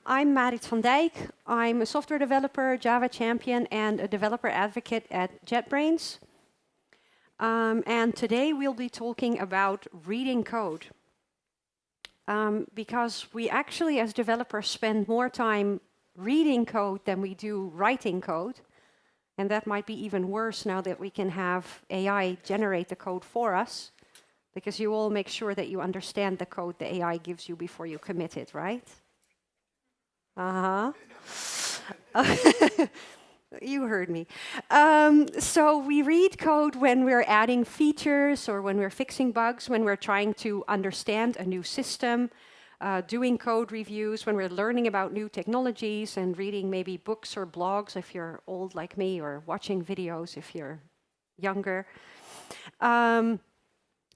I'm Marit van Dijk. I'm a software developer, Java champion, and a developer advocate at JetBrains. And today we'll be talking about reading code. Because we actually, as developers, spend more time reading code than we do writing code. And that might be even worse now that we can have AI generate the code for us. Because you all make sure that you understand the code the AI gives you before you commit it, right? You heard me. So we read code when we're adding features or when we're fixing bugs, when we're trying to understand a new system, doing code reviews, when we're learning about new technologies and reading maybe books or blogs if you're old like me, or watching videos if you're younger.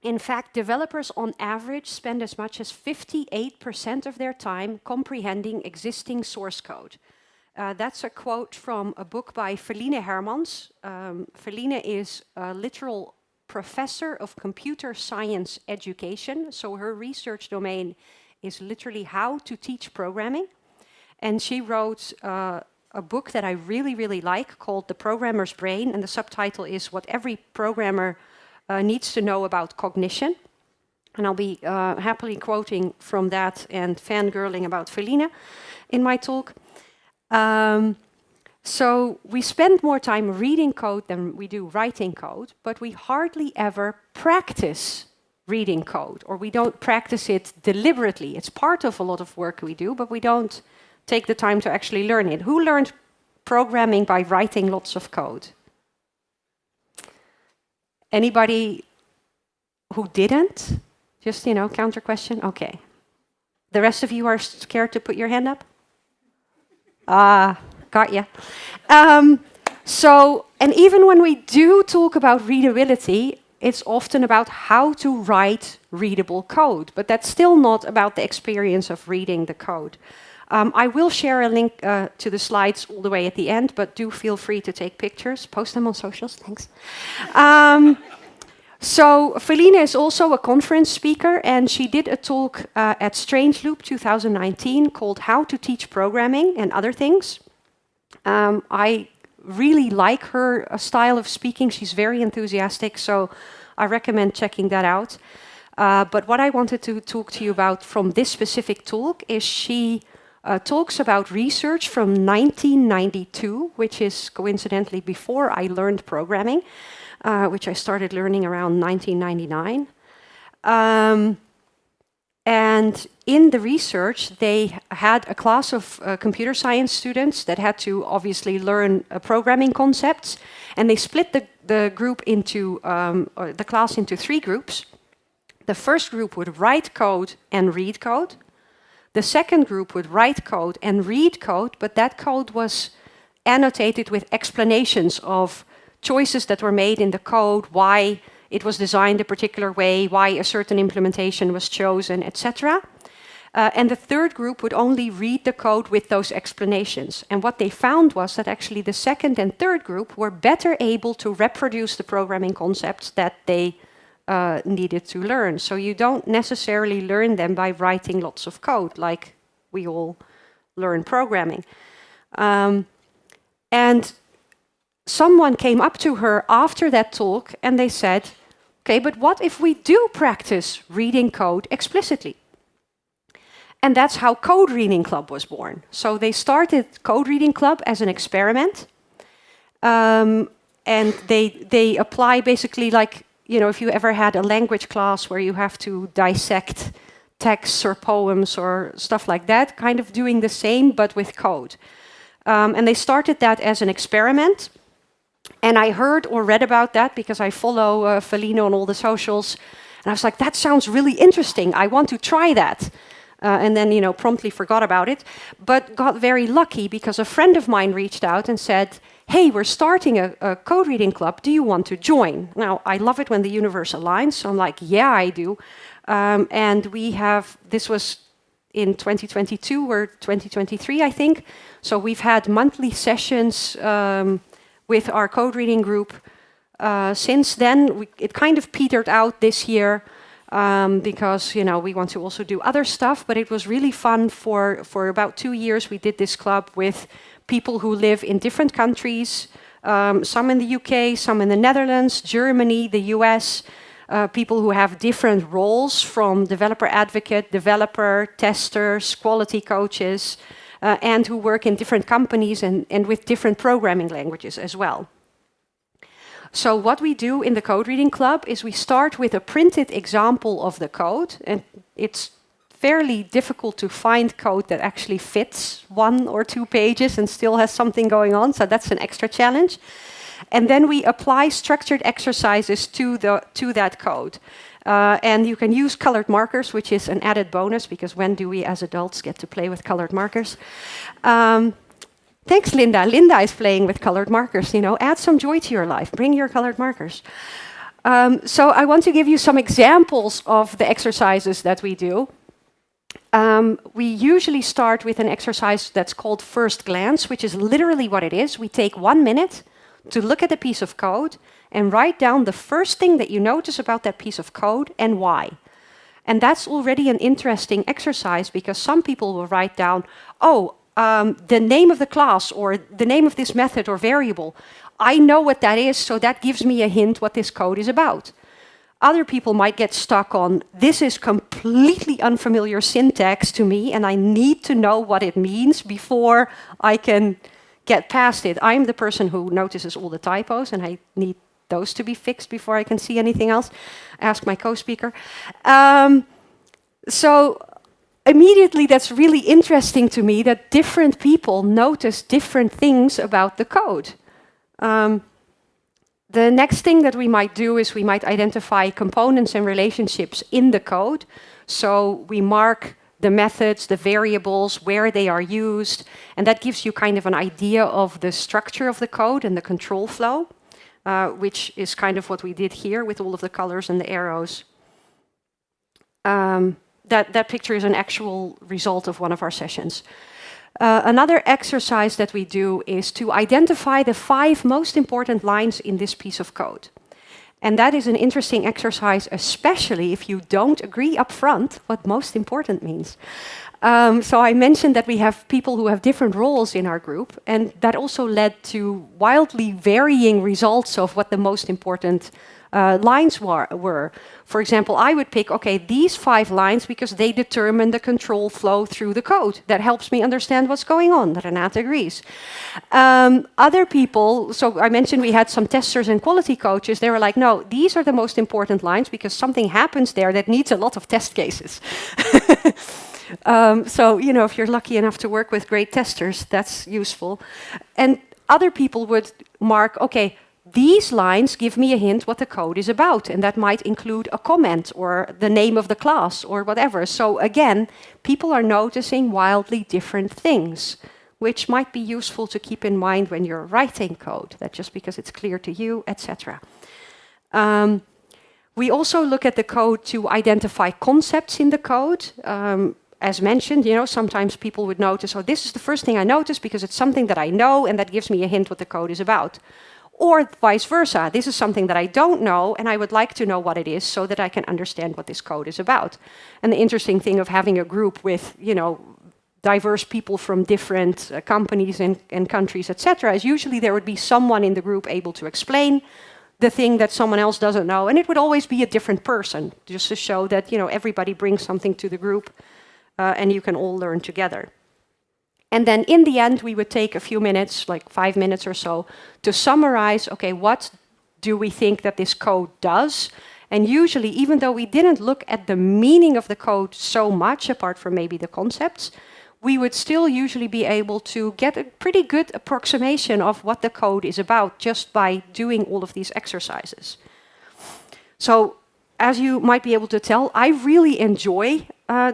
In fact, developers on average spend as much as 58% of their time comprehending existing source code. That's a quote from a book by Feline Hermans. Feline is a literal professor of computer science education, so her research domain is literally how to teach programming. And she wrote a book that I really, really like called The Programmer's Brain, and the subtitle is What Every Programmer Needs to Know About Cognition. And I'll be happily quoting from that and fangirling about Feline in my talk. So we spend more time reading code than we do writing code, but we hardly ever practice reading code, or we don't practice it deliberately. It's part of a lot of work we do, but we don't take the time to actually learn it. Who learned programming by writing lots of code? Anybody who didn't? Just, counter question? Okay. The rest of you are scared to put your hand up? Got ya. And even when we do talk about readability, it's often about how to write readable code, but that's still not about the experience of reading the code. I will share a link to the slides all the way at the end, but do feel free to take pictures. Post them on socials, thanks. So Feline is also a conference speaker, and she did a talk at Strangeloop 2019 called How to Teach Programming and Other Things. I really like her style of speaking. She's very enthusiastic, so I recommend checking that out. But what I wanted to talk to you about from this specific talk is she talks about research from 1992, which is coincidentally before I learned programming, which I started learning around 1999. And in the research, they had a class of computer science students that had to obviously learn programming concepts, and they split the group into the class into 3 groups. The first group would write code and read code. The second group would write code and read code, but that code was annotated with explanations of choices that were made in the code, why it was designed a particular way, why a certain implementation was chosen, etc. And the third group would only read the code with those explanations. And what they found was that actually the second and third group were better able to reproduce the programming concepts that they needed to learn. So you don't necessarily learn them by writing lots of code, like we all learn programming. And someone came up to her after that talk and they said, okay, but what if we do practice reading code explicitly? And that's how Code Reading Club was born. So they started Code Reading Club as an experiment. And they apply basically like, if you ever had a language class where you have to dissect texts or poems or stuff like that, kind of doing the same, but with code. And they started that as an experiment. And I heard or read about that because I follow Feline on all the socials. And I was like, that sounds really interesting. I want to try that. And then, promptly forgot about it. But got very lucky because a friend of mine reached out and said, hey, we're starting a code reading club. Do you want to join? Now, I love it when the universe aligns. So I'm like, yeah, I do. And this was in 2022 or 2023, I think. So we've had monthly sessions with our code reading group. Since then, it kind of petered out this year. because we want to also do other stuff. But it was really fun for about 2 years. We did this club with people who live in different countries, some in the UK, some in the Netherlands, Germany, the US, people who have different roles, from developer advocate, developer, testers, quality coaches, and who work in different companies and with different programming languages as well. So what we do in the Code Reading Club is we start with a printed example of the code, and it's fairly difficult to find code that actually fits 1 or 2 pages and still has something going on, so that's an extra challenge. And then we apply structured exercises to that code. And you can use colored markers, which is an added bonus, because when do we as adults get to play with colored markers? Thanks, Linda. Linda is playing with colored markers. Add some joy to your life. Bring your colored markers. So I want to give you some examples of the exercises that we do. We usually start with an exercise that's called first glance, which is literally what it is. We take 1 minute to look at a piece of code and write down the first thing that you notice about that piece of code and why. And that's already an interesting exercise, because some people will write down, the name of the class or the name of this method or variable. I know what that is, so that gives me a hint what this code is about. Other people might get stuck on, this is completely unfamiliar syntax to me and I need to know what it means before I can get past it. I'm the person who notices all the typos and I need those to be fixed before I can see anything else. Ask my co-speaker. So immediately that's really interesting to me, that different people notice different things about the code. The next thing that we might do is we might identify components and relationships in the code. So we mark the methods, the variables, where they are used, and that gives you kind of an idea of the structure of the code and the control flow, which is kind of what we did here with all of the colors and the arrows. That picture is an actual result of one of our sessions. Another exercise that we do is to identify the 5 most important lines in this piece of code. And that is an interesting exercise, especially if you don't agree up front what most important means. So I mentioned that we have people who have different roles in our group, and that also led to wildly varying results of what the most important lines were. For example, I would pick, these 5 lines because they determine the control flow through the code. That helps me understand what's going on. Renate agrees. Other people, so I mentioned we had some testers and quality coaches. They were like, no, these are the most important lines because something happens there that needs a lot of test cases. So, if you're lucky enough to work with great testers, that's useful. And other people would mark, these lines give me a hint what the code is about, and that might include a comment or the name of the class or whatever. So again, people are noticing wildly different things, which might be useful to keep in mind when you're writing code, that just because it's clear to you, etc. We also look at the code to identify concepts in the code. As mentioned, sometimes people would notice, this is the first thing I notice because it's something that I know and that gives me a hint what the code is about. Or vice versa, this is something that I don't know and I would like to know what it is so that I can understand what this code is about. And the interesting thing of having a group with, diverse people from different companies and countries, etc., is usually there would be someone in the group able to explain the thing that someone else doesn't know. And it would always be a different person, just to show that, everybody brings something to the group and you can all learn together. And then in the end, we would take a few minutes, like 5 minutes or so, to summarize, what do we think that this code does? And usually, even though we didn't look at the meaning of the code so much, apart from maybe the concepts, we would still usually be able to get a pretty good approximation of what the code is about just by doing all of these exercises. So, as you might be able to tell, I really enjoy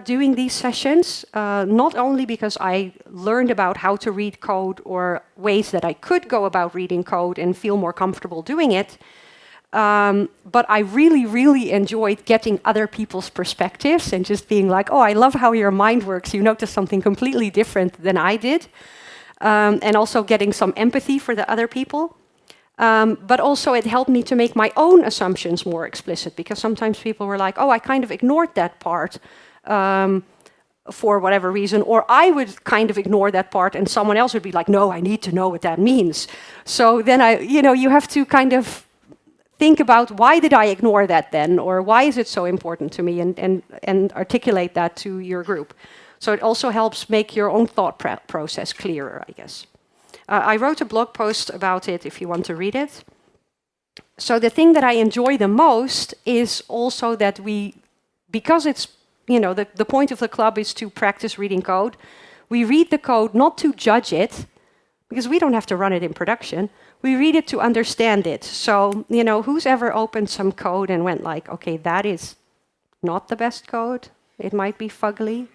doing these sessions, not only because I learned about how to read code or ways that I could go about reading code and feel more comfortable doing it, but I really, really enjoyed getting other people's perspectives and just being like, I love how your mind works. You notice something completely different than I did. And also getting some empathy for the other people. But also it helped me to make my own assumptions more explicit, because sometimes people were like, oh, I kind of ignored that part for whatever reason, or I would kind of ignore that part and someone else would be like, no, I need to know what that means. So then you have to kind of think about, why did I ignore that then? Or why is it so important to me? And articulate that to your group. So it also helps make your own thought process clearer, I guess. I wrote a blog post about it if you want to read it. So the thing that I enjoy the most is also that because it's, the point of the club is to practice reading code. We read the code not to judge it, because we don't have to run it in production. We read it to understand it. So, who's ever opened some code and went like, okay, that is not the best code. It might be fugly.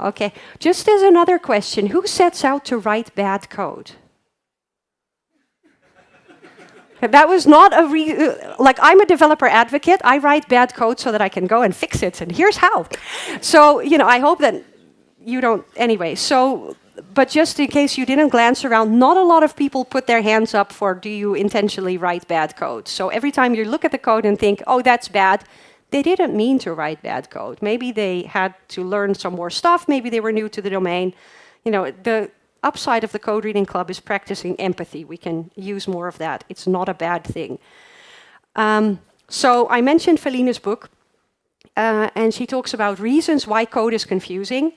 Okay, just as another question, who sets out to write bad code? That was not like, I'm a developer advocate. I write bad code so that I can go and fix it, and here's how. So, I hope that you don't, anyway. So, but just in case you didn't glance around, not a lot of people put their hands up for, do you intentionally write bad code? So every time you look at the code and think, oh, that's bad, they didn't mean to write bad code. Maybe they had to learn some more stuff. Maybe they were new to the domain. The upside of the Code Reading Club is practicing empathy. We can use more of that. It's not a bad thing. So I mentioned Felina's book, and she talks about reasons why code is confusing.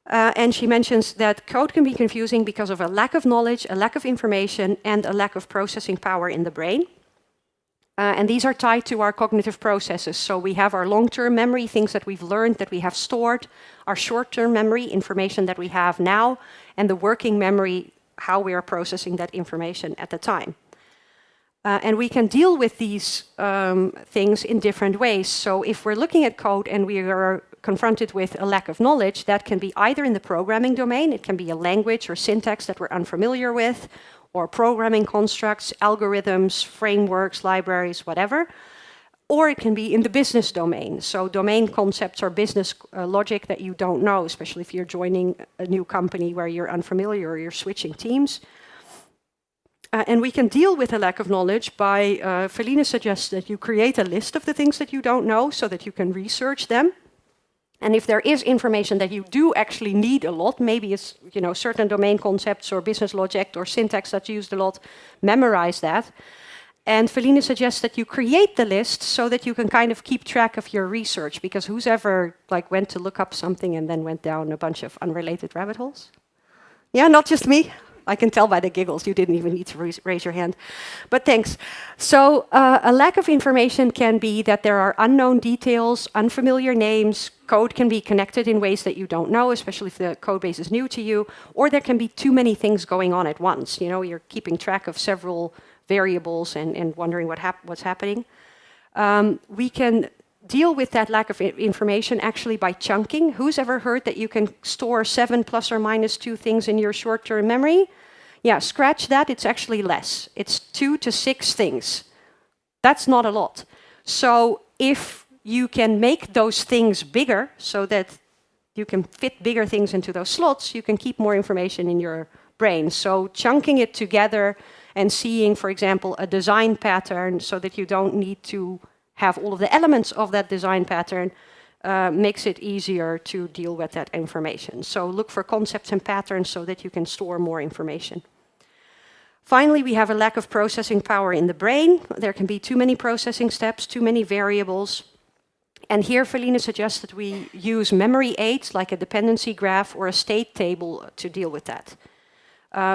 And she mentions that code can be confusing because of a lack of knowledge, a lack of information, and a lack of processing power in the brain. And these are tied to our cognitive processes. So we have our long-term memory, things that we've learned, that we have stored, our short-term memory, information that we have now, and the working memory, how we are processing that information at the time. And we can deal with these things in different ways. So if we're looking at code and we are confronted with a lack of knowledge, that can be either in the programming domain, it can be a language or syntax that we're unfamiliar with, or programming constructs, algorithms, frameworks, libraries, whatever. Or it can be in the business domain. So domain concepts or business logic that you don't know, especially if you're joining a new company where you're unfamiliar or you're switching teams. And we can deal with a lack of knowledge by, Felina suggests that you create a list of the things that you don't know so that you can research them. And if there is information that you do actually need a lot, maybe it's certain domain concepts or business logic or syntax that's used a lot, memorize that. And Felina suggests that you create the list so that you can kind of keep track of your research, because who's ever went to look up something and then went down a bunch of unrelated rabbit holes? Yeah, not just me. I can tell by the giggles, you didn't even need to raise your hand. But thanks. So a lack of information can be that there are unknown details, unfamiliar names, code can be connected in ways that you don't know, especially if the code base is new to you, or there can be too many things going on at once. You're keeping track of several variables and wondering what's happening. We can deal with that lack of information actually by chunking. Who's ever heard that you can store 7 plus or minus 2 things in your short-term memory? Yeah, scratch that, it's actually less. It's 2 to 6 things. That's not a lot. So if you can make those things bigger so that you can fit bigger things into those slots, you can keep more information in your brain. So chunking it together and seeing, for example, a design pattern so that you don't need to have all of the elements of that design pattern makes it easier to deal with that information. So look for concepts and patterns so that you can store more information. Finally, we have a lack of processing power in the brain. There can be too many processing steps, too many variables. And here Felina suggests that we use memory aids like a dependency graph or a state table to deal with that.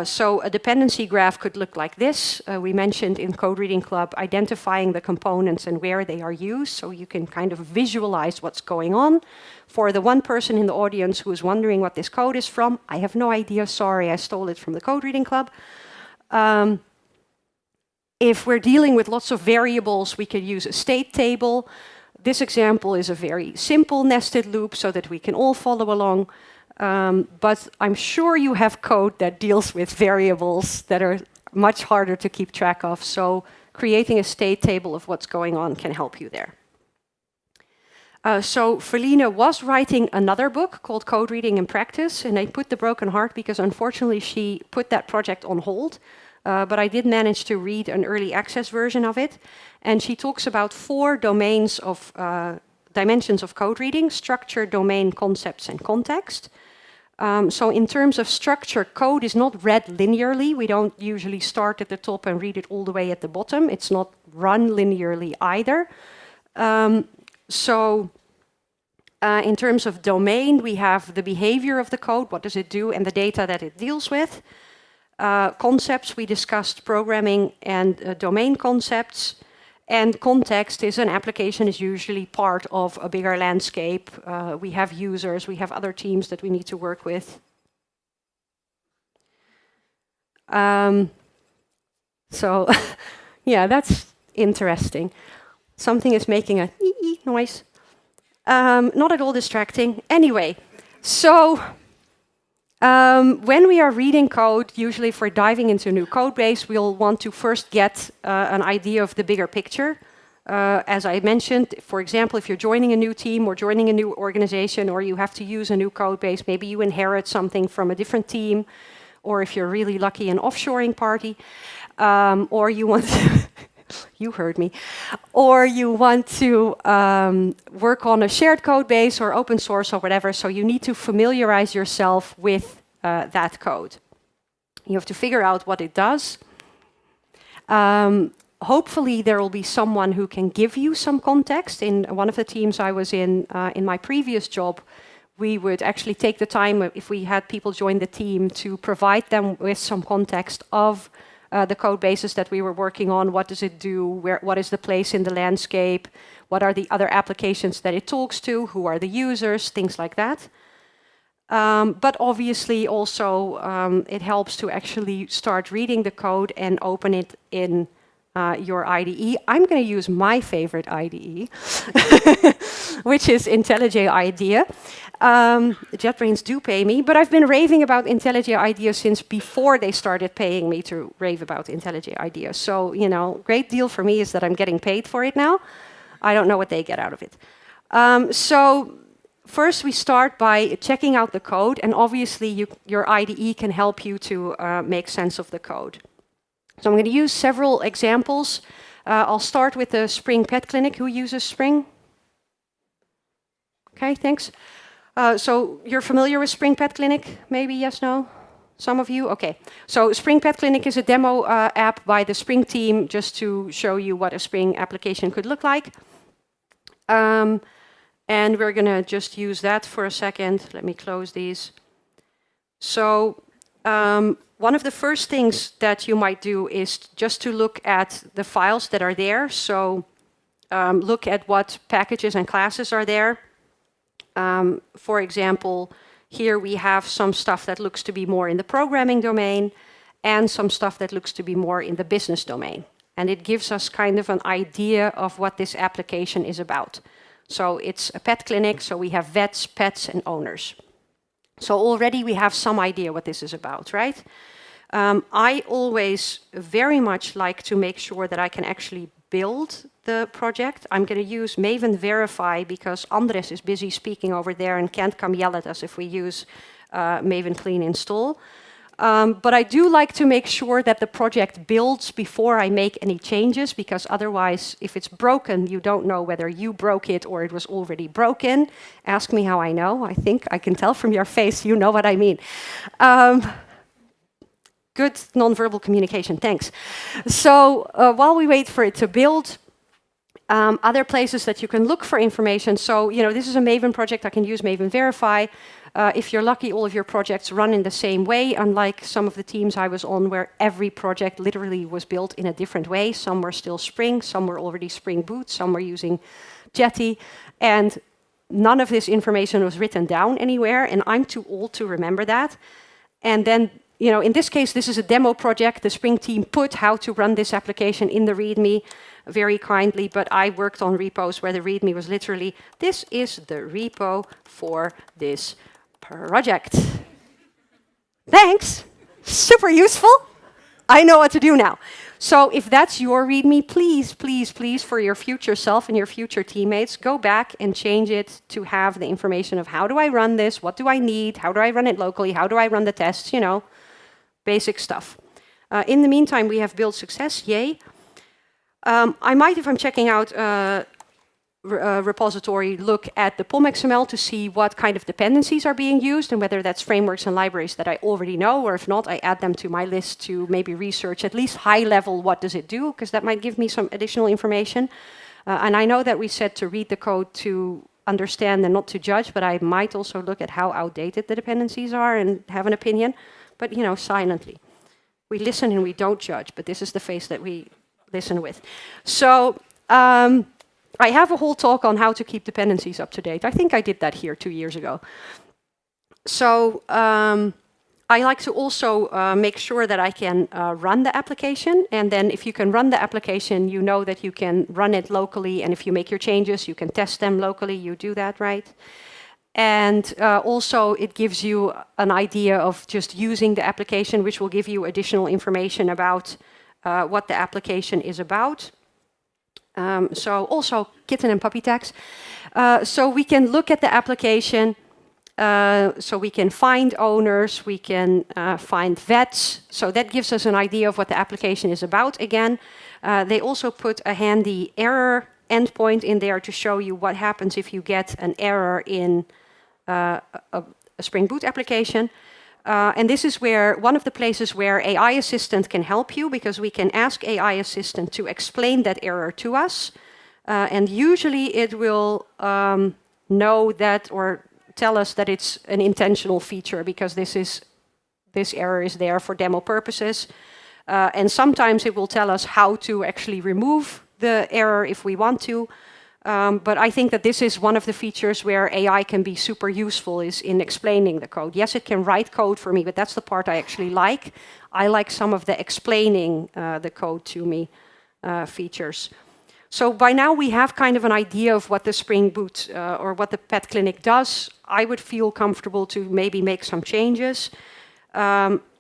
So a dependency graph could look like this. We mentioned in Code Reading Club identifying the components and where they are used, so you can kind of visualize what's going on. For the one person in the audience who is wondering what this code is from, I have no idea, sorry, I stole it from the Code Reading Club. If we're dealing with lots of variables, we could use a state table. This example is a very simple nested loop so that we can all follow along. But I'm sure you have code that deals with variables that are much harder to keep track of. So creating a state table of what's going on can help you there. So Felina was writing another book called Code Reading in Practice, and I put the broken heart because unfortunately she put that project on hold. but I did manage to read an early access version of it. And she talks about 4 domains of dimensions of code reading: structure, domain, concepts, and context. So in terms of structure, code is not read linearly. We don't usually start at the top and read it all the way at the bottom. It's not run linearly either. In terms of domain, we have the behavior of the code, what does it do, and the data that it deals with. Concepts, we discussed programming and domain concepts. And context is an application is usually part of a bigger landscape. We have users, we have other teams that we need to work with. Yeah, that's interesting. Something is making a ee noise. Not at all distracting. Anyway, so when we are reading code, usually if we're diving into a new code base, we'll want to first get an idea of the bigger picture. As I mentioned, for example, if you're joining a new team or joining a new organization, or you have to use a new code base, maybe you inherit something from a different team, or if you're really lucky, an offshoring party, or you want to you heard me, or you want to work on a shared code base or open source or whatever, so you need to familiarize yourself with that code. You have to figure out what it does. Hopefully there will be someone who can give you some context. In one of the teams I was in my previous job, we would actually take the time, if we had people join the team, to provide them with some context of the code bases that we were working on. What does it do? What is the place in the landscape? What are the other applications that it talks to? Who are the users? Things like that. But obviously also it helps to actually start reading the code and open it in your IDE. I'm going to use my favorite IDE, which is IntelliJ IDEA. JetBrains do pay me, but I've been raving about IntelliJ IDEA since before they started paying me to rave about IntelliJ IDEA. So, you know, great deal for me is that I'm getting paid for it now. I don't know what they get out of it. So first we start by checking out the code, and obviously your IDE can help you to make sense of the code. So I'm going to use several examples. I'll start with the Spring Pet Clinic. Who uses Spring? Okay, thanks. So you're familiar with Spring Pet Clinic? Maybe yes, no? Some of you? Okay. So Spring Pet Clinic is a demo app by the Spring team, just to show you what a Spring application could look like. And we're going to just use that for a second. Let me close these. So one of the first things that you might do is just to look at the files that are there. So look at what packages and classes are there. For example, here we have some stuff that looks to be more in the programming domain and some stuff that looks to be more in the business domain. And it gives us kind of an idea of what this application is about. So it's a pet clinic, so we have vets, pets, and owners. So already we have some idea what this is about, right? I always very much like to make sure that I can actually build the project. I'm going to use Maven Verify because Andres is busy speaking over there and can't come yell at us if we use Maven Clean Install. But I do like to make sure that the project builds before I make any changes, because otherwise, if it's broken, you don't know whether you broke it or it was already broken. Ask me how I know. I think I can tell from your face you know what I mean. Good nonverbal communication, thanks. So while we wait for it to build, other places that you can look for information. So, you know, this is a Maven project. I can use Maven Verify. If you're lucky, all of your projects run in the same way, unlike some of the teams I was on where every project literally was built in a different way. Some were still Spring, some were already Spring Boot, some were using Jetty, and none of this information was written down anywhere, and I'm too old to remember that. And then, you know, in this case, this is a demo project. The Spring team put how to run this application in the README very kindly, but I worked on repos where the README was literally, this is the repo for this project. Thanks, super useful. I know what to do now. So if that's your README, please, please, please, for your future self and your future teammates, go back and change it to have the information of how do I run this, what do I need, how do I run it locally, how do I run the tests, you know, basic stuff. In the meantime, we have built success, yay. I might, if I'm checking out repository, look at the POM XML to see what kind of dependencies are being used and whether that's frameworks and libraries that I already know, or if not, I add them to my list to maybe research at least high level what does it do, because that might give me some additional information. And I know that we said to read the code to understand and not to judge, but I might also look at how outdated the dependencies are and have an opinion, but silently. We listen and we don't judge, but this is the face that we listen with. So I have a whole talk on how to keep dependencies up to date. I think I did that here 2 years ago. So I like to also make sure that I can run the application. And then if you can run the application, you know that you can run it locally. And if you make your changes, you can test them locally. You do that, right? And also it gives you an idea of just using the application, which will give you additional information about what the application is about. So also kitten and puppy tags. So we can look at the application. So we can find owners, we can find vets. So that gives us an idea of what the application is about again. They also put a handy error endpoint in there to show you what happens if you get an error in a Spring Boot application. And this is where one of the places where AI Assistant can help you, because we can ask AI Assistant to explain that error to us. And usually it will know that or tell us that it's an intentional feature because this error is there for demo purposes. And sometimes it will tell us how to actually remove the error if we want to. But I think that this is one of the features where AI can be super useful, is in explaining the code. Yes, it can write code for me, but that's the part I actually like. I like some of the explaining the code to me features. So by now we have kind of an idea of what the Spring Boot or what the Pet Clinic does. I would feel comfortable to maybe make some changes.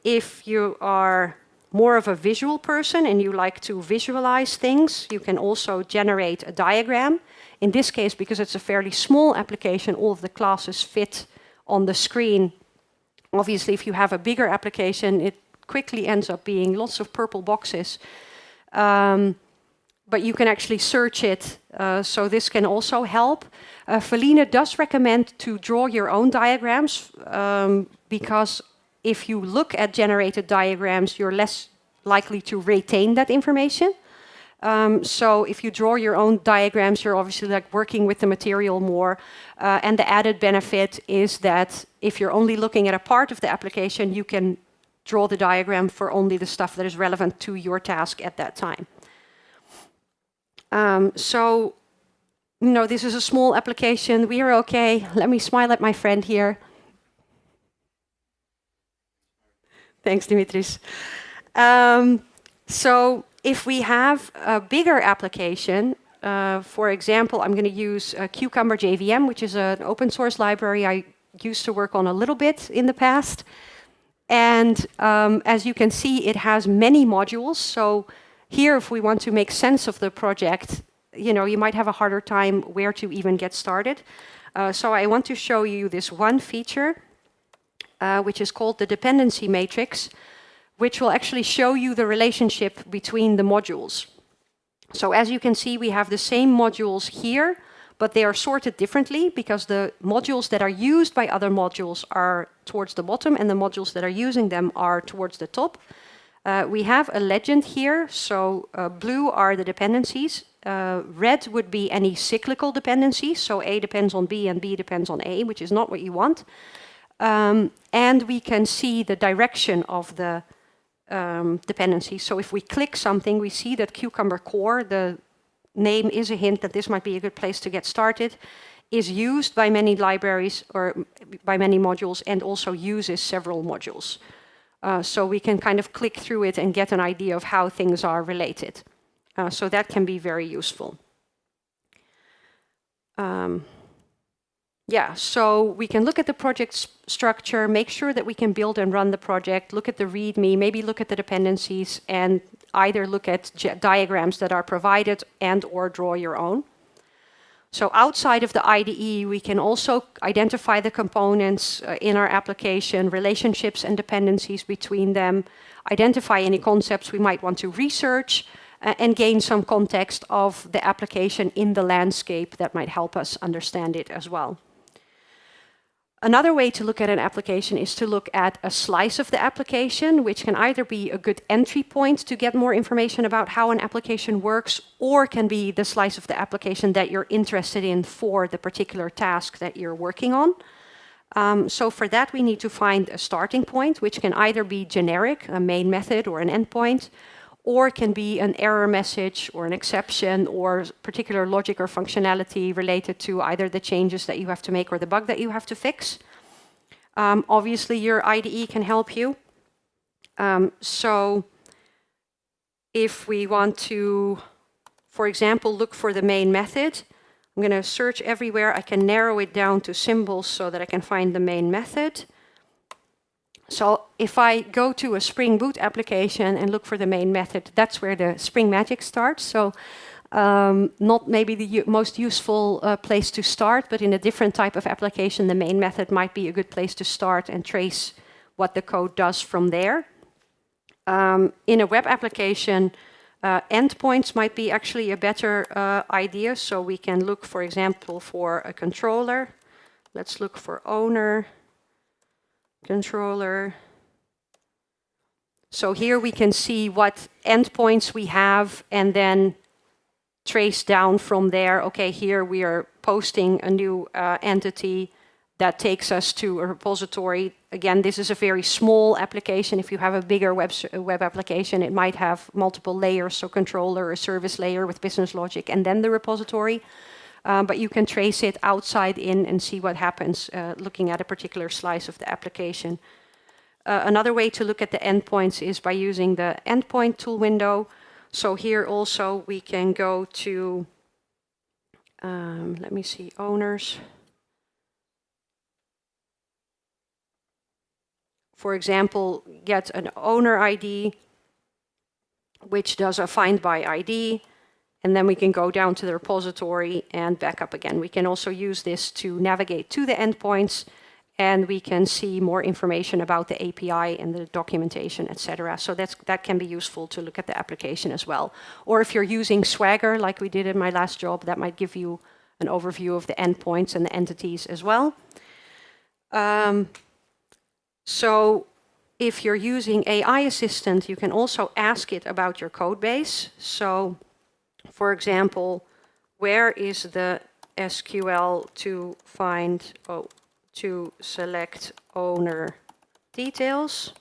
If you are more of a visual person and you like to visualize things, you can also generate a diagram. In this case, because it's a fairly small application, all of the classes fit on the screen. Obviously, if you have a bigger application, it quickly ends up being lots of purple boxes. But you can actually search it, so this can also help. Feline does recommend to draw your own diagrams, because if you look at generated diagrams, you're less likely to retain that information. So if you draw your own diagrams, you're obviously like working with the material more. And the added benefit is that if you're only looking at a part of the application, you can draw the diagram for only the stuff that is relevant to your task at that time. So, this is a small application. We are okay. Let me smile at my friend here. Thanks, Dimitris. So if we have a bigger application, for example, I'm going to use Cucumber JVM, which is an open source library I used to work on a little bit in the past. And as you can see, it has many modules. So here, if we want to make sense of the project, you might have a harder time where to even get started. So I want to show you this one feature, which is called the dependency matrix, which will actually show you the relationship between the modules. So as you can see, we have the same modules here, but they are sorted differently because the modules that are used by other modules are towards the bottom and the modules that are using them are towards the top. We have a legend here, so blue are the dependencies. Red would be any cyclical dependencies, so A depends on B and B depends on A, which is not what you want. And we can see the direction of the dependencies. So if we click something, we see that Cucumber Core, the name is a hint that this might be a good place to get started, is used by many libraries or by many modules and also uses several modules. So we can kind of click through it and get an idea of how things are related. So that can be very useful. So we can look at the project structure, make sure that we can build and run the project, look at the README, maybe look at the dependencies, and either look at diagrams that are provided and or draw your own. So outside of the IDE, we can also identify the components in our application, relationships and dependencies between them, identify any concepts we might want to research, and gain some context of the application in the landscape that might help us understand it as well. Another way to look at an application is to look at a slice of the application, which can either be a good entry point to get more information about how an application works, or can be the slice of the application that you're interested in for the particular task that you're working on. So for that, we need to find a starting point, which can either be generic, a main method or an endpoint, or can be an error message or an exception or particular logic or functionality related to either the changes that you have to make or the bug that you have to fix. Obviously, your IDE can help you. So if we want to, for example, look for the main method, I'm going to search everywhere. I can narrow it down to symbols so that I can find the main method. So if I go to a Spring Boot application and look for the main method, that's where the Spring magic starts. So not maybe the most useful place to start, but in a different type of application, the main method might be a good place to start and trace what the code does from there. In a web application, endpoints might be actually a better idea. So we can look, for example, for a controller. Let's look for owner. Controller. So here we can see what endpoints we have and then trace down from there. Okay, here we are posting a new entity that takes us to a repository. Again, this is a very small application. If you have a bigger web application, it might have multiple layers, so controller, a service layer with business logic, and then the repository. But you can trace it outside in and see what happens looking at a particular slice of the application. Another way to look at the endpoints is by using the endpoint tool window. So here also we can go to, let me see, owners. For example, get an owner ID, which does a find by ID. And then we can go down to the repository and back up again. We can also use this to navigate to the endpoints, and we can see more information about the API and the documentation, etc. So that can be useful to look at the application as well. Or if you're using Swagger, like we did in my last job, that might give you an overview of the endpoints and the entities as well. So if you're using AI Assistant, you can also ask it about your code base. So for example, where is the SQL to find, to select owner details?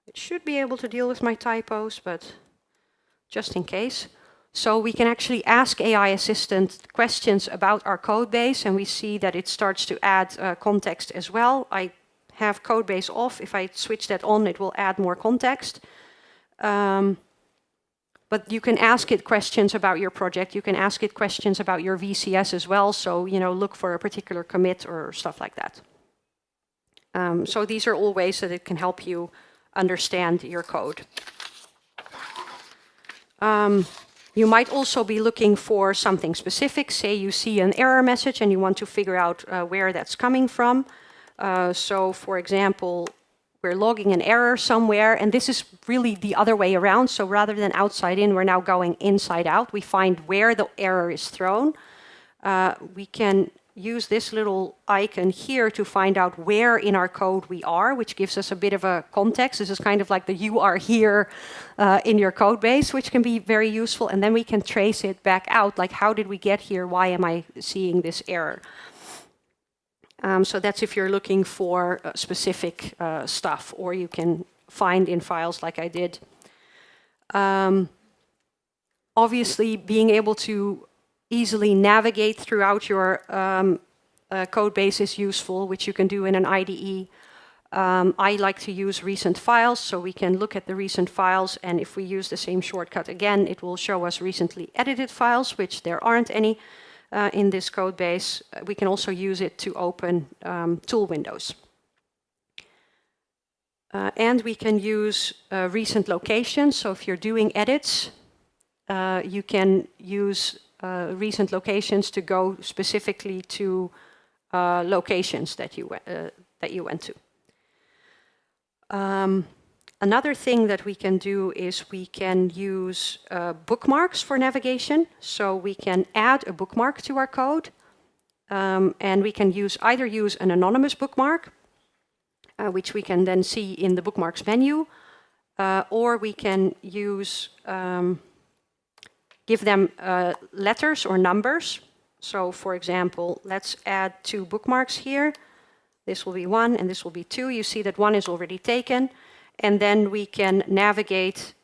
It should be able to deal with my typos, but just in case. So we can actually ask AI Assistant questions about our code base, and we see that it starts to add context as well. I have code base off. If I switch that on, it will add more context. But you can ask it questions about your project. You can ask it questions about your VCS as well. So, look for a particular commit or stuff like that. So these are all ways that it can help you understand your code. You might also be looking for something specific. Say you see an error message and you want to figure out where that's coming from. So, for example, we're logging an error somewhere, and this is really the other way around. So rather than outside in, we're now going inside out. We find where the error is thrown. We can use this little icon here to find out where in our code we are, which gives us a bit of a context. This is kind of like the you are here in your code base, which can be very useful. And then we can trace it back out, like how did we get here? Why am I seeing this error? So that's if you're looking for specific stuff, or you can find in files like I did. Obviously, being able to easily navigate throughout your code base is useful, which you can do in an IDE. I like to use recent files, so we can look at the recent files, and if we use the same shortcut again, it will show us recently edited files, which there aren't any. In this code base. We can also use it to open tool windows. And we can use recent locations. So if you're doing edits, you can use recent locations to go specifically to locations that you went to. Another thing that we can do is we can use bookmarks for navigation. So we can add a bookmark to our code, and we can either use an anonymous bookmark, which we can then see in the bookmarks menu, or we can use give them letters or numbers. So for example, let's add 2 bookmarks here. This will be 1 and this will be 2. You see that 1 is already taken. And then we can navigate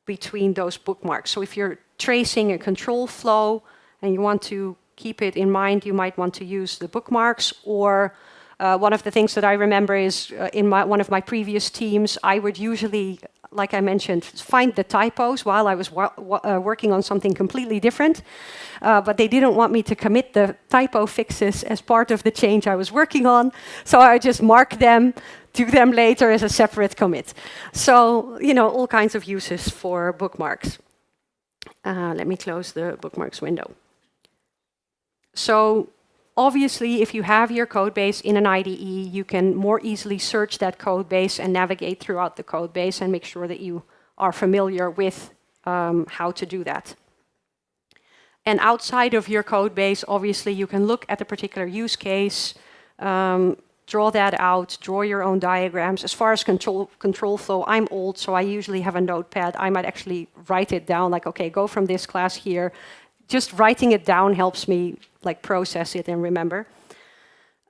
between those bookmarks. So if you're tracing a control flow and you want to keep it in mind, you might want to use the bookmarks. Or one of the things that I remember is in one of my previous teams, I would usually, like I mentioned, find the typos while I was working on something completely different. But they didn't want me to commit the typo fixes as part of the change I was working on. So I just mark them, do them later as a separate commit. So, all kinds of uses for bookmarks. Let me close the bookmarks window. So obviously, if you have your code base in an IDE, you can more easily search that code base and navigate throughout the code base and make sure that you are familiar with how to do that. And outside of your code base, obviously, you can look at a particular use case, draw that out, draw your own diagrams. As far as control flow, I'm old, so I usually have a notepad. I might actually write it down, like, okay, go from this class here. Just writing it down helps me process it and remember.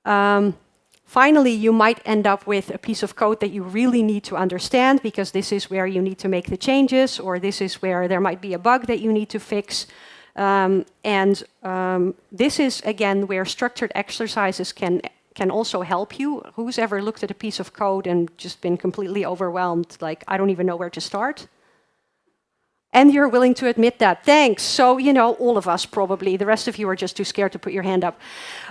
Finally, you might end up with a piece of code that you really need to understand, because this is where you need to make the changes, or this is where there might be a bug that you need to fix. This is, again, where structured exercises can also help you. Who's ever looked at a piece of code and just been completely overwhelmed, like, I don't even know where to start? And you're willing to admit that. Thanks. So, all of us probably. The rest of you are just too scared to put your hand up.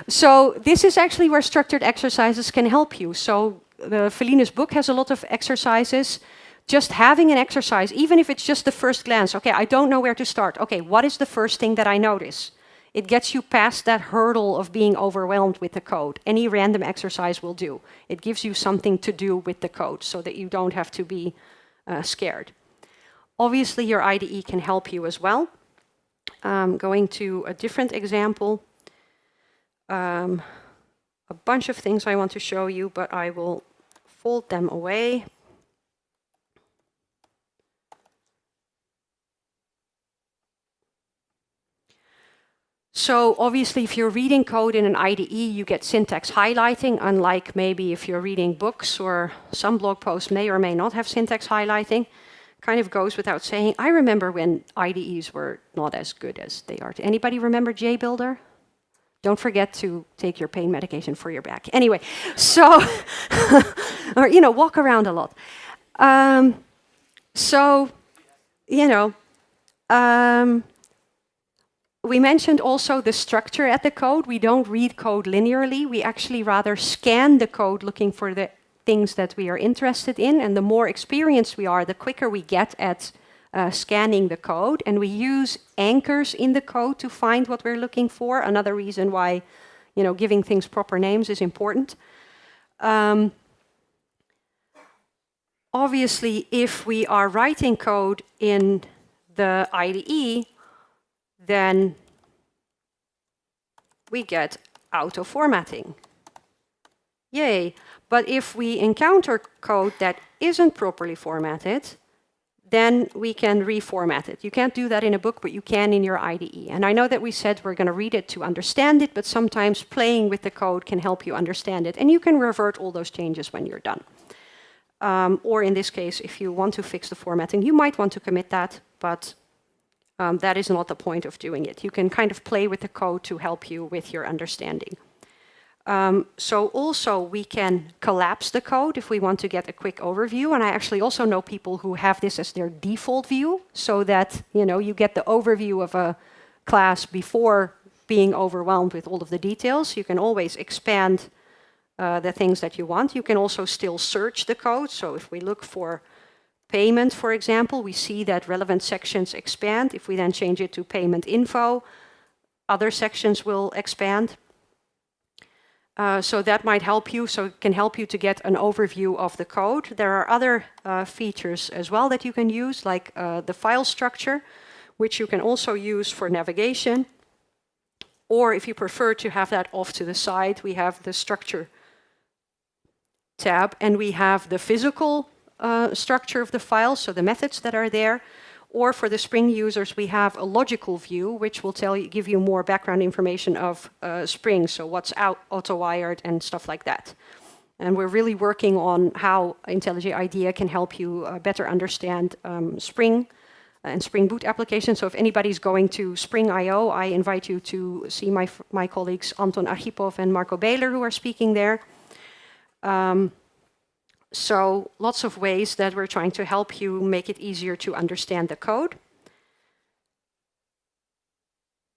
So this is actually where structured exercises can help you. So the Feline's book has a lot of exercises. Just having an exercise, even if it's just the first glance. Okay, I don't know where to start. Okay, what is the first thing that I notice? It gets you past that hurdle of being overwhelmed with the code. Any random exercise will do. It gives you something to do with the code so that you don't have to be scared. Obviously, your IDE can help you as well. Going to a different example. A bunch of things I want to show you, but I will fold them away. So obviously, if you're reading code in an IDE, you get syntax highlighting, unlike maybe if you're reading books, or some blog posts may or may not have syntax highlighting. Kind of goes without saying. I remember when IDEs were not as good as they are. Anybody remember JBuilder? Don't forget to take your pain medication for your back. Anyway, so, or, walk around a lot. We mentioned also the structure at the code. We don't read code linearly. We actually rather scan the code looking for the things that we are interested in. And the more experienced we are, the quicker we get at scanning the code. And we use anchors in the code to find what we're looking for. Another reason why, giving things proper names is important. Obviously, if we are writing code in the IDE, then we get auto-formatting. Yay. But if we encounter code that isn't properly formatted, then we can reformat it. You can't do that in a book, but you can in your IDE. And I know that we said we're going to read it to understand it, but sometimes playing with the code can help you understand it. And you can revert all those changes when you're done. Or in this case, if you want to fix the formatting, you might want to commit that, but that is not the point of doing it. You can kind of play with the code to help you with your understanding. So also we can collapse the code if we want to get a quick overview. And I actually also know people who have this as their default view, so that you get the overview of a class before being overwhelmed with all of the details. You can always expand the things that you want. You can also still search the code. So if we look for payment, for example, we see that relevant sections expand. If we then change it to payment info, other sections will expand. So that might help you, so it can help you to get an overview of the code. There are other features as well that you can use, like the file structure, which you can also use for navigation. Or if you prefer to have that off to the side, we have the structure tab, and we have the physical structure of the file, so the methods that are there. Or for the Spring users, we have a logical view, which will give you more background information of Spring, so what's out, auto-wired, and stuff like that. And we're really working on how IntelliJ IDEA can help you better understand Spring and Spring Boot applications. So if anybody's going to Spring I.O., I invite you to see my colleagues Anton Archipov and Marco Behler, who are speaking there. So lots of ways that we're trying to help you make it easier to understand the code.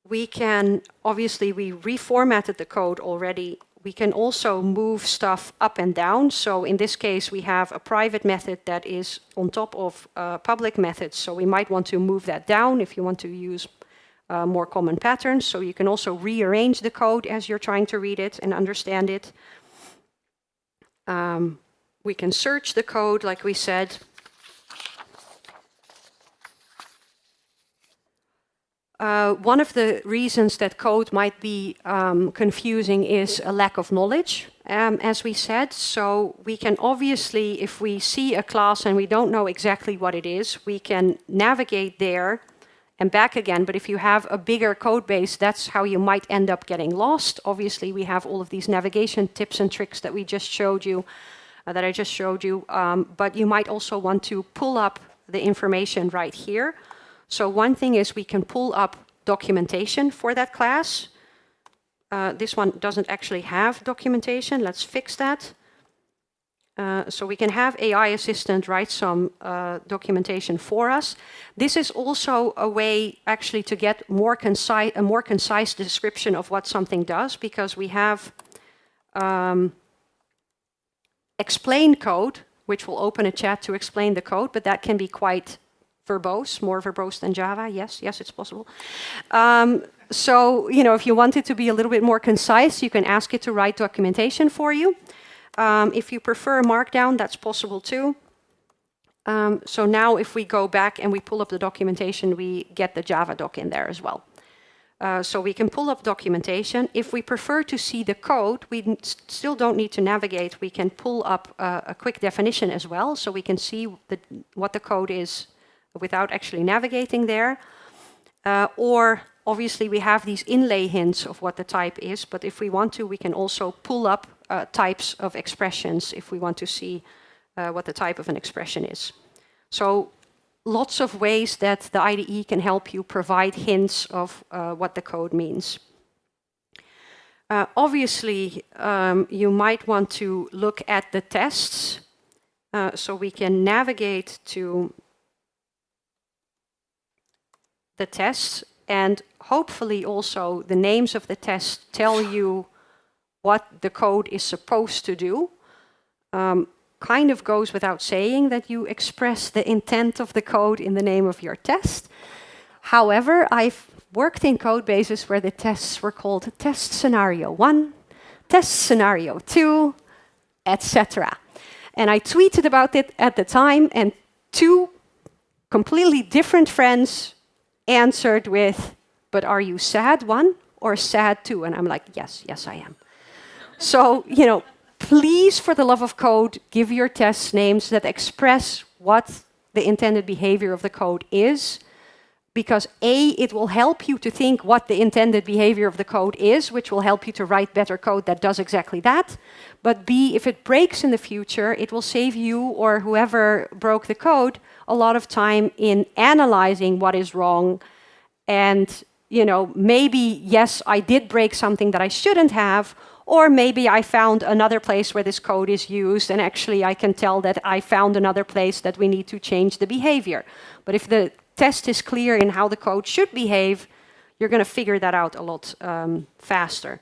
We can, obviously, we reformatted the code already. We can also move stuff up and down. So in this case, we have a private method that is on top of public methods. So we might want to move that down if you want to use more common patterns. So you can also rearrange the code as you're trying to read it and understand it. We can search the code, like we said. One of the reasons that code might be confusing is a lack of knowledge, as we said. So we can obviously, if we see a class and we don't know exactly what it is, we can navigate there and back again. But if you have a bigger code base, that's how you might end up getting lost. Obviously, we have all of these navigation tips and tricks that we just showed you, that I just showed you. But you might also want to pull up the information right here. So one thing is we can pull up documentation for that class. This one doesn't actually have documentation. Let's fix that. So we can have AI Assistant write some documentation for us. This is also a way actually to get a more concise description of what something does, because we have explain code, which will open a chat to explain the code, but that can be quite verbose, more verbose than Java. Yes, it's possible. So, if you want it to be a little bit more concise, you can ask it to write documentation for you. If you prefer Markdown, that's possible too. So now if we go back and we pull up the documentation, we get the Java doc in there as well. So we can pull up documentation. If we prefer to see the code, we still don't need to navigate. We can pull up a quick definition as well, so we can see what the code is without actually navigating there. Or obviously we have these inlay hints of what the type is, but if we want to, we can also pull up types of expressions if we want to see what the type of an expression is. So lots of ways that the IDE can help you provide hints of what the code means. Obviously, you might want to look at the tests. So we can navigate to the tests, and hopefully also the names of the tests tell you what the code is supposed to do. Kind of goes without saying that you express the intent of the code in the name of your test. However, I've worked in code bases where the tests were called test scenario 1, test scenario 2, etc. And I tweeted about it at the time, and 2 completely different friends answered with, "But are you sad 1 or sad 2?" And I'm like, yes, I am. So, please, for the love of code, give your tests names that express what the intended behavior of the code is, because A, it will help you to think what the intended behavior of the code is, which will help you to write better code that does exactly that. But B, if it breaks in the future, it will save you or whoever broke the code a lot of time in analyzing what is wrong. And, maybe, yes, I did break something that I shouldn't have, or maybe I found another place where this code is used, and actually I can tell that I found another place that we need to change the behavior. But if the test is clear in how the code should behave, you're going to figure that out a lot faster.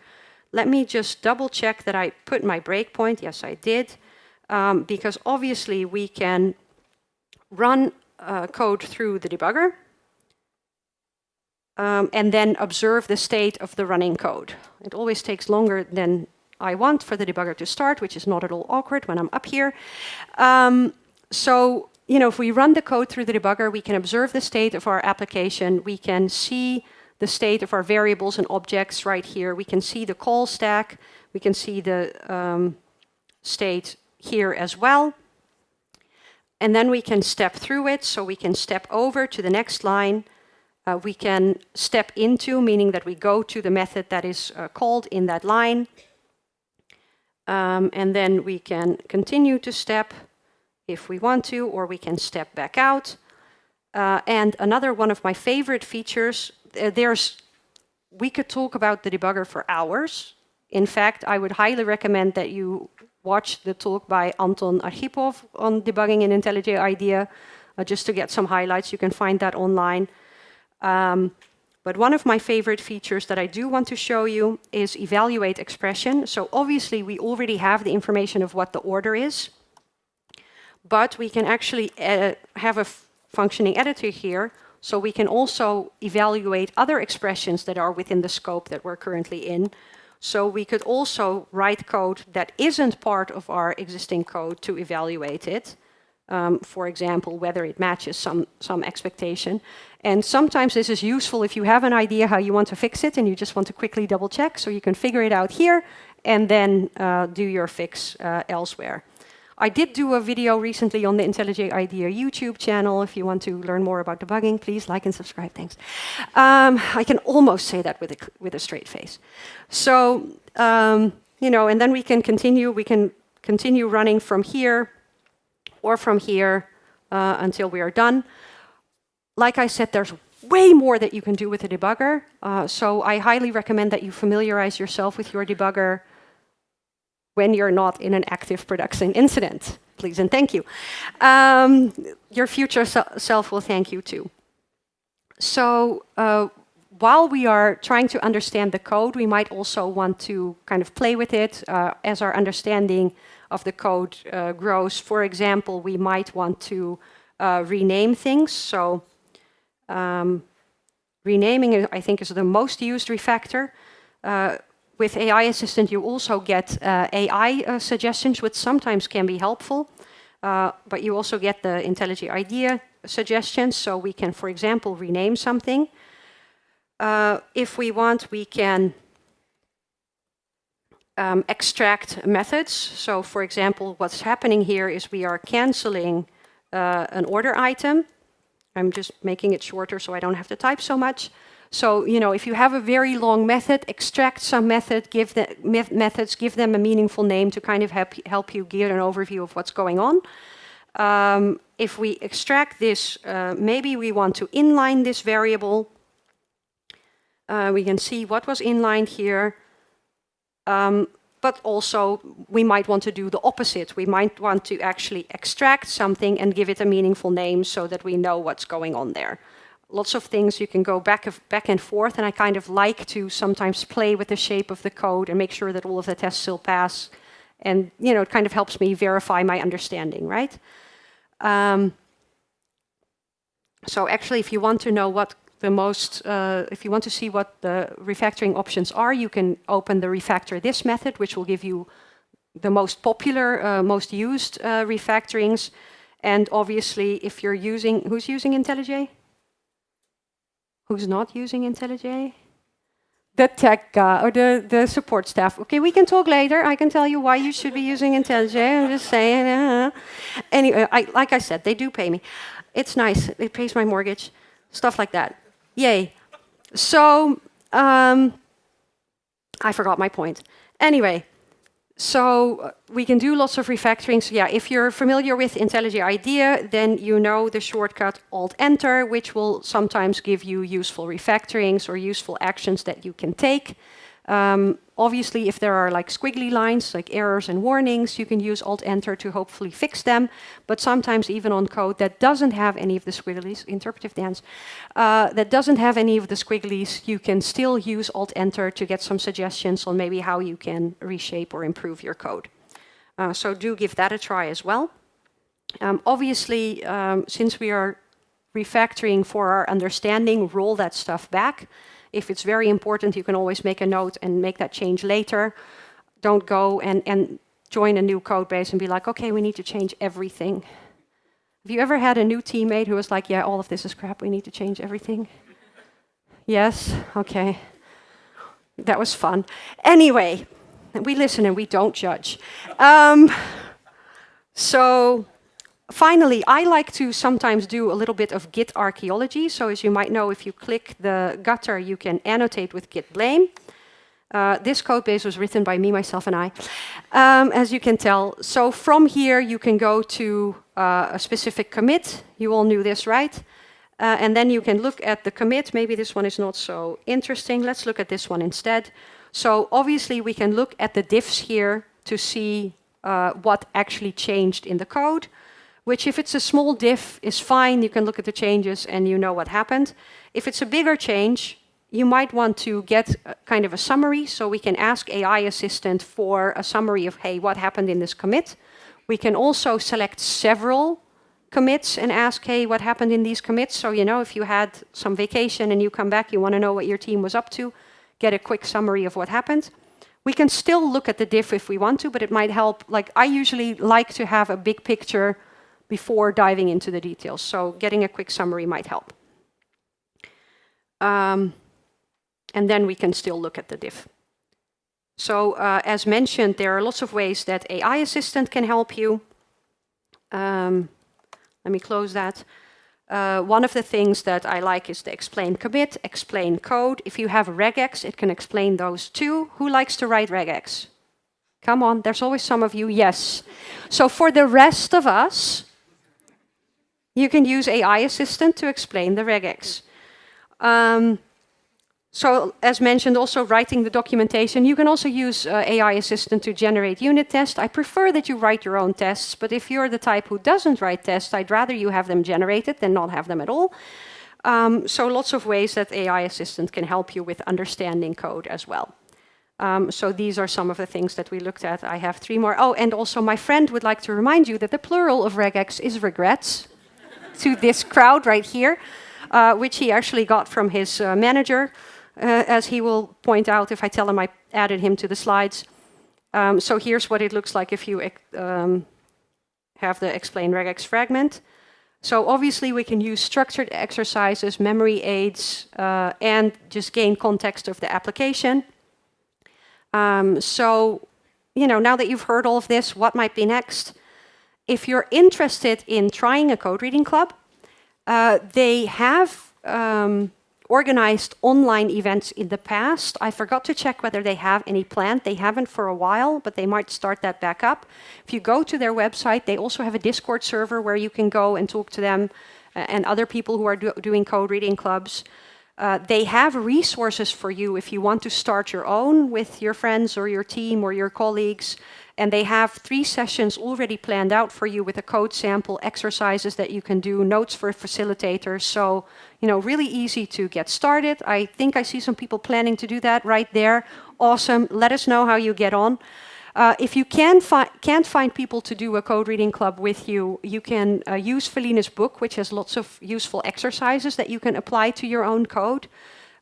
Let me just double check that I put my breakpoint. Yes, I did. Because obviously we can run code through the debugger. and then observe the state of the running code. It always takes longer than I want for the debugger to start, which is not at all awkward when I'm up here. So, if we run the code through the debugger, we can observe the state of our application. We can see the state of our variables and objects right here. We can see the call stack. We can see the state here as well. And then we can step through it. So we can step over to the next line. We can step into, meaning that we go to the method that is called in that line. And then we can continue to step if we want to, or we can step back out. And another one of my favorite features, we could talk about the debugger for hours. In fact, I would highly recommend that you watch the talk by Anton Archipov on debugging in IntelliJ IDEA, just to get some highlights. You can find that online. But one of my favorite features that I do want to show you is evaluate expression. So obviously we already have the information of what the order is, but we can actually have a functioning editor here, so we can also evaluate other expressions that are within the scope that we're currently in. So we could also write code that isn't part of our existing code to evaluate it. For example, whether it matches some expectation. And sometimes this is useful if you have an idea how you want to fix it and you just want to quickly double check, so you can figure it out here and then do your fix elsewhere. I did do a video recently on the IntelliJ IDEA YouTube channel. If you want to learn more about debugging, please like and subscribe. Thanks. I can almost say that with a straight face. So, and then we can continue. We can continue running from here or from here until we are done. Like I said, there's way more that you can do with a debugger. So I highly recommend that you familiarize yourself with your debugger when you're not in an active production incident. Please and thank you. Your future self will thank you too. So while we are trying to understand the code, we might also want to kind of play with it as our understanding of the code grows. For example, we might want to rename things. So renaming, I think, is the most used refactor. With AI Assistant, you also get AI suggestions, which sometimes can be helpful. But you also get the IntelliJ IDEA suggestions. So we can, for example, rename something. If we want, we can extract methods. So, for example, what's happening here is we are canceling an order item. I'm just making it shorter so I don't have to type so much. So, if you have a very long method, extract some method, give them a meaningful name to kind of help you give an overview of what's going on. If we extract this, maybe we want to inline this variable. We can see what was inlined here. But also, we might want to do the opposite. We might want to actually extract something and give it a meaningful name so that we know what's going on there. Lots of things you can go back and forth, and I kind of like to sometimes play with the shape of the code and make sure that all of the tests still pass. And, it kind of helps me verify my understanding, right? So actually, if you want to know what if you want to see what the refactoring options are, you can open the refactor this method, which will give you the most popular, most used refactorings. And obviously, if you're who's using IntelliJ? Who's not using IntelliJ? The tech guy or the support staff. Okay, we can talk later. I can tell you why you should be using IntelliJ. I'm just saying. Anyway, like I said, they do pay me. It's nice. It pays my mortgage. Stuff like that. Yay. So, I forgot my point. Anyway, so we can do lots of refactoring. So yeah, if you're familiar with IntelliJ IDEA, then you know the shortcut Alt-Enter, which will sometimes give you useful refactorings or useful actions that you can take. Obviously, if there are like squiggly lines, like errors and warnings, you can use Alt-Enter to hopefully fix them. But sometimes even on code that doesn't have any of the squigglies, interpretive dance, that doesn't have any of the squigglies, you can still use Alt-Enter to get some suggestions on maybe how you can reshape or improve your code. So do give that a try as well. Obviously, since we are refactoring for our understanding, roll that stuff back. If it's very important, you can always make a note and make that change later. Don't go and join a new code base and be like, okay, we need to change everything. Have you ever had a new teammate who was like, yeah, all of this is crap, we need to change everything? Yes? Okay. That was fun. Anyway, we listen and we don't judge. So finally, I like to sometimes do a little bit of Git archaeology. So as you might know, if you click the gutter, you can annotate with git blame. This code base was written by me, myself, and I, as you can tell. So from here, you can go to a specific commit. You all knew this, right? And then you can look at the commit. Maybe this one is not so interesting. Let's look at this one instead. So obviously, we can look at the diffs here to see what actually changed in the code, which if it's a small diff is fine. You can look at the changes and you know what happened. If it's a bigger change, you might want to get kind of a summary. So we can ask AI Assistant for a summary of, hey, what happened in this commit? We can also select several commits and ask, hey, what happened in these commits? So, you know, if you had some vacation and you come back, you want to know what your team was up to, get a quick summary of what happened. We can still look at the diff if we want to, but it might help. Like, I usually like to have a big picture before diving into the details. So getting a quick summary might help. And then we can still look at the diff. So as mentioned, there are lots of ways that AI Assistant can help you. Let me close that. One of the things that I like is the explain commit, explain code. If you have regex, it can explain those too. Who likes to write regex? Come on, there's always some of you. Yes. So for the rest of us, you can use AI Assistant to explain the regex. So as mentioned, also writing the documentation. You can also use AI Assistant to generate unit tests. I prefer that you write your own tests, but if you're the type who doesn't write tests, I'd rather you have them generated than not have them at all. So lots of ways that AI Assistant can help you with understanding code as well. So these are some of the things that we looked at. I have 3 more. Oh, and also my friend would like to remind you that the plural of regex is regrets to this crowd right here, which he actually got from his manager. As he will point out if I tell him I added him to the slides. So here's what it looks like if you have the explain regex fragment. So obviously we can use structured exercises, memory aids, and just gain context of the application. So, you know, now that you've heard all of this, what might be next? If you're interested in trying a code reading club, they have organized online events in the past. I forgot to check whether they have any planned. They haven't for a while, but they might start that back up. If you go to their website, they also have a Discord server where you can go and talk to them and other people who are doing code reading clubs. They have resources for you if you want to start your own with your friends or your team or your colleagues. And they have 3 sessions already planned out for you with a code sample, exercises that you can do, notes for facilitators. So, you know, really easy to get started. I think I see some people planning to do that right there. Awesome. Let us know how you get on. If you can't find people to do a code reading club with you, you can use Felina's book, which has lots of useful exercises that you can apply to your own code.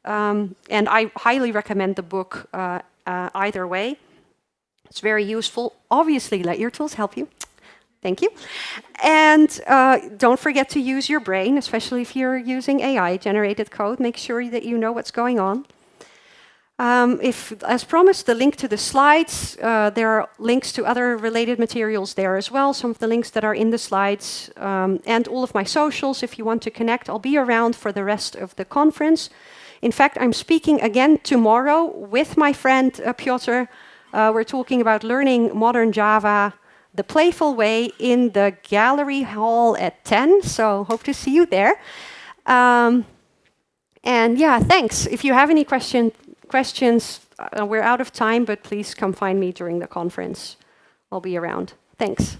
And I highly recommend the book either way. It's very useful. Obviously, let your tools help you. Thank you. And don't forget to use your brain, especially if you're using AI-generated code. Make sure that you know what's going on. As promised, the link to the slides, there are links to other related materials there as well, some of the links that are in the slides, and all of my socials. If you want to connect, I'll be around for the rest of the conference. In fact, I'm speaking again tomorrow with my friend Piotr. We're talking about learning modern Java the playful way in the gallery hall at 10, so hope to see you there. And yeah, thanks. If you have any questions, we're out of time, but please come find me during the conference. I'll be around. Thanks.